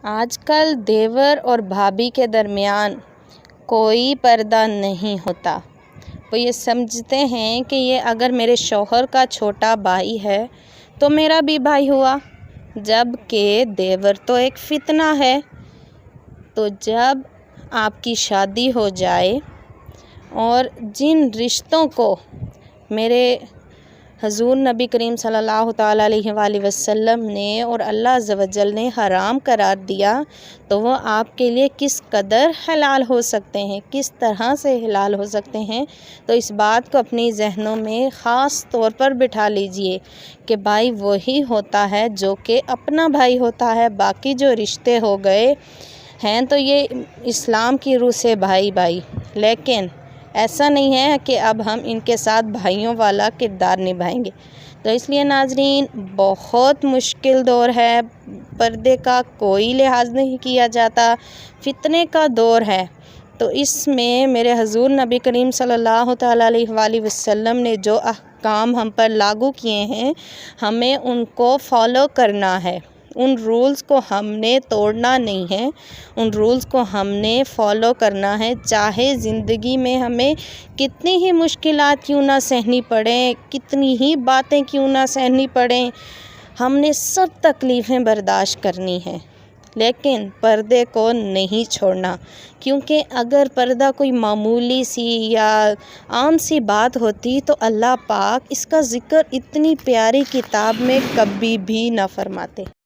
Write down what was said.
آج کل دیور اور بھابھی کے درمیان کوئی پردہ نہیں ہوتا۔ وہ یہ سمجھتے ہیں کہ یہ اگر میرے شوہر کا چھوٹا بھائی ہے تو میرا بھی بھائی ہوا، جب کہ دیور تو ایک فتنہ ہے۔ تو جب آپ کی شادی ہو جائے اور جن رشتوں کو میرے حضور نبی کریم صلی اللہ تعالیٰ علیہ وآلہ وسلم نے اور اللہ عز و جل نے حرام قرار دیا تو وہ آپ کے لیے کس قدر حلال ہو سکتے ہیں، کس طرح سے حلال ہو سکتے ہیں۔ تو اس بات کو اپنی ذہنوں میں خاص طور پر بٹھا لیجئے کہ بھائی وہی ہوتا ہے جو کہ اپنا بھائی ہوتا ہے۔ باقی جو رشتے ہو گئے ہیں تو یہ اسلام کی روح سے بھائی، لیکن ایسا نہیں ہے کہ اب ہم ان کے ساتھ بھائیوں والا کردار نبھائیں گے۔ تو اس لیے ناظرین، بہت مشکل دور ہے، پردے کا کوئی لحاظ نہیں کیا جاتا، فتنے کا دور ہے۔ تو اس میں میرے حضور نبی کریم صلی اللہ تعالیٰ علیہ وآلہ وسلم نے جو احکام ہم پر لاگو کیے ہیں، ہمیں ان کو فالو کرنا ہے۔ ان رولز کو ہم نے توڑنا نہیں ہے، ان رولز کو ہم نے فالو کرنا ہے، چاہے زندگی میں ہمیں کتنی ہی مشکلات کیوں نہ سہنی پڑیں، کتنی ہی باتیں کیوں نہ سہنی پڑیں، ہم نے سب تکلیفیں برداشت کرنی ہیں، لیکن پردے کو نہیں چھوڑنا۔ کیونکہ اگر پردہ کوئی معمولی سی یا عام سی بات ہوتی تو اللہ پاک اس کا ذکر اتنی پیاری کتاب میں کبھی بھی نہ فرماتے۔